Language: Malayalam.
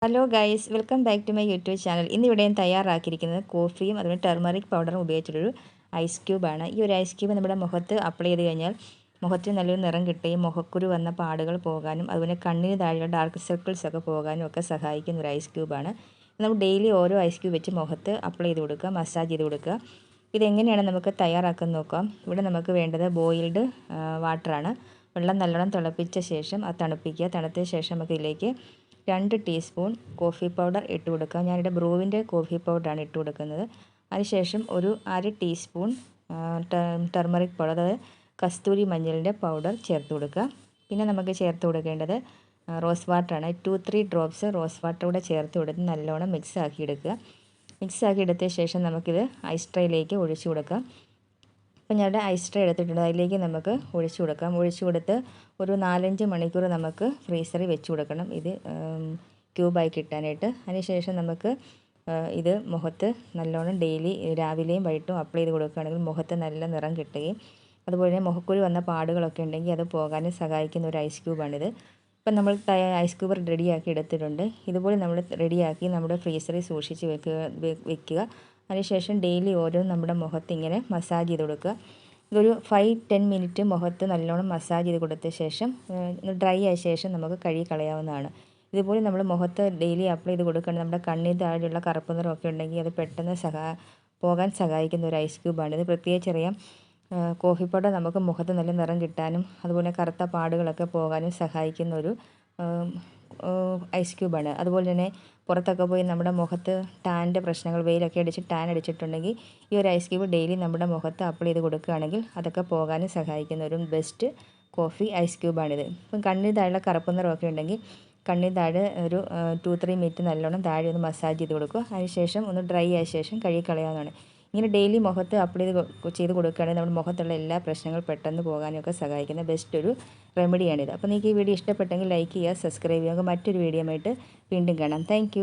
Hello guys, welcome back to my YouTube channel. ഇന്നിവിടെ ഞാൻ തയ്യാറാക്കിയിരിക്കുന്നത് കോഫിയും അതുപോലെ ടെർമറിക് പൗഡറും ഉപയോഗിച്ചിട്ടൊരു ഐസ് ക്യൂബാണ്. ഈ ഒരു ഐസ് ക്യൂബ് നമ്മുടെ മുഖത്ത് അപ്ലൈ ചെയ്ത് കഴിഞ്ഞാൽ മുഖത്തിന് നല്ലൊരു നിറം കിട്ടുകയും മുഖക്കുരു വന്ന പാടുകൾ പോകാനും അതുപോലെ കണ്ണിന് താഴെയുള്ള ഡാർക്ക് സർക്കിൾസ് ഒക്കെ പോകാനും ഒക്കെ സഹായിക്കുന്ന ഒരു ഐസ് ക്യൂബാണ്. നമ്മൾ ഡെയിലി ഓരോ ഐസ് ക്യൂബ് വെച്ച് മുഖത്ത് അപ്ലൈ ചെയ്ത് കൊടുക്കുക, മസാജ് ചെയ്ത് കൊടുക്കുക. ഇതെങ്ങനെയാണ് നമുക്ക് തയ്യാറാക്കാൻ നോക്കാം. ഇവിടെ നമുക്ക് വേണ്ടത് ബോയിൽഡ് വാട്ടറാണ്. വെള്ളം നല്ലോണം തിളപ്പിച്ച ശേഷം അത് തണുപ്പിക്കുക. തണുത്ത ശേഷം നമുക്ക് ഇതിലേക്ക് 2 ടീസ്പൂൺ കോഫി പൗഡർ ഇട്ട് കൊടുക്കുക. ഞാനിവിടെ ബ്രൂവിൻ്റെ കോഫി പൗഡറാണ് ഇട്ട് കൊടുക്കുന്നത്. അതിനുശേഷം ഒരു 1/2 ടീസ്പൂൺ ടെർമറിക് പൗഡർ, അതായത് കസ്തൂരി മഞ്ഞളിൻ്റെ പൗഡർ ചേർത്ത് കൊടുക്കുക. പിന്നെ നമുക്ക് ചേർത്ത് കൊടുക്കേണ്ടത് റോസ് വാട്ടറാണ്. 2-3 ഡ്രോപ്സ് റോസ് വാട്ടർ കൂടെ ചേർത്ത് കൊടുത്ത് നല്ലോണം മിക്സ് ആക്കി എടുക്കുക. മിക്സ് ആക്കി എടുത്ത ശേഷം നമുക്കിത് ഐസ് ട്രേയിലേക്ക് ഒഴിച്ചു കൊടുക്കാം. അപ്പോൾ ഞാനിവിടെ ഐസ് ട്രേ എടുത്തിട്ടുണ്ട്, അതിലേക്ക് നമുക്ക് ഒഴിച്ചു കൊടുക്കാം. ഒഴിച്ചു കൊടുത്ത് ഒരു 4-5 മണിക്കൂർ നമുക്ക് ഫ്രീസറിൽ വെച്ച് കൊടുക്കണം, ഇത് ക്യൂബായി കിട്ടാനായിട്ട്. അതിനുശേഷം നമുക്ക് ഇത് മുഖത്ത് നല്ലോണം ഡെയിലി രാവിലെയും വൈകിട്ടും അപ്ലൈ ചെയ്ത് കൊടുക്കുകയാണെങ്കിൽ മുഖത്ത് നല്ല നിറം കിട്ടുകയും അതുപോലെ തന്നെ മുഖക്കുരു വന്ന പാടുകളൊക്കെ ഉണ്ടെങ്കിൽ അത് പോകാനും സഹായിക്കുന്ന ഒരു ഐസ് ക്യൂബാണിത്. ഇപ്പം നമ്മൾ ഐസ് ക്യൂബ് റെഡിയാക്കി എടുത്തിട്ടുണ്ട്. ഇതുപോലെ നമ്മൾ റെഡിയാക്കി നമ്മുടെ ഫ്രീസറിൽ സൂക്ഷിച്ച് വെക്കുക. അതിനുശേഷം ഡെയിലി ഓരോന്നും നമ്മുടെ മുഖത്ത് ഇങ്ങനെ മസാജ് ചെയ്ത് കൊടുക്കുക. ഇതൊരു 5-10 മിനിറ്റ് മുഖത്ത് നല്ലോണം മസാജ് ചെയ്ത് കൊടുത്ത ശേഷം ഡ്രൈ ആയ ശേഷം നമുക്ക് കഴുകി കളയാവുന്നതാണ്. ഇതുപോലെ നമ്മൾ മുഖത്ത് ഡെയിലി അപ്ലൈ ചെയ്ത് കൊടുക്കുകയാണെങ്കിൽ നമ്മുടെ കണ്ണിന് താഴെയുള്ള കറുപ്പ് നിറമൊക്കെ ഉണ്ടെങ്കിൽ അത് പെട്ടെന്ന് പോകാൻ സഹായിക്കുന്ന ഒരു ഐസ് ക്യൂബാണിത്. പ്രത്യേകിച്ചറിയാം, കോഫി പൗഡർ നമുക്ക് മുഖത്ത് നല്ല നിറം കിട്ടാനും അതുപോലെ കറുത്ത പാടുകളൊക്കെ പോകാനും സഹായിക്കുന്ന ഒരു ഐസ് ക്യൂബാണ്. അതുപോലെ തന്നെ പുറത്തൊക്കെ പോയി നമ്മുടെ മുഖത്ത് ടാൻ്റെ പ്രശ്നങ്ങൾ, വെയിലൊക്കെ അടിച്ച് ടാൻ അടിച്ചിട്ടുണ്ടെങ്കിൽ ഈ ഒരു ഐസ് ക്യൂബ് ഡെയിലി നമ്മുടെ മുഖത്ത് അപ്ലൈ ചെയ്ത് കൊടുക്കുകയാണെങ്കിൽ അതൊക്കെ പോകാനും സഹായിക്കുന്ന ഒരു ബെസ്റ്റ് കോഫി ഐസ് ക്യൂബാണിത്. ഇപ്പം കണ്ണിന് താഴെ കറുപ്പ് നിറമൊക്കെ ഉണ്ടെങ്കിൽ കണ്ണിന് താഴെ ഒരു 2-3 മിനിറ്റ് നല്ലോണം താഴെ ഒന്ന് മസാജ് ചെയ്ത് കൊടുക്കുക. അതിനുശേഷം ഒന്ന് ഡ്രൈ ആയ ശേഷം കഴുകി കളയാവുന്നതാണ്. ഇങ്ങനെ ഡെയിലി മുഖത്ത് അപ്ലൈ ചെയ്ത് കൊടുക്കുകയാണെങ്കിൽ നമ്മുടെ മുഖത്തുള്ള എല്ലാ പ്രശ്നങ്ങളും പെട്ടെന്ന് പോകാനൊക്കെ സഹായിക്കുന്ന ബെസ്റ്റ് ഒരു റെമഡിയാണിത്. അപ്പോൾ നിങ്ങൾക്ക് ഈ വീഡിയോ ഇഷ്ടപ്പെട്ടെങ്കിൽ ലൈക്ക് ചെയ്യുക, സബ്സ്ക്രൈബ് ചെയ്യുക. മറ്റൊരു വീഡിയോ ആയിട്ട് വീണ്ടും കാണാം. താങ്ക്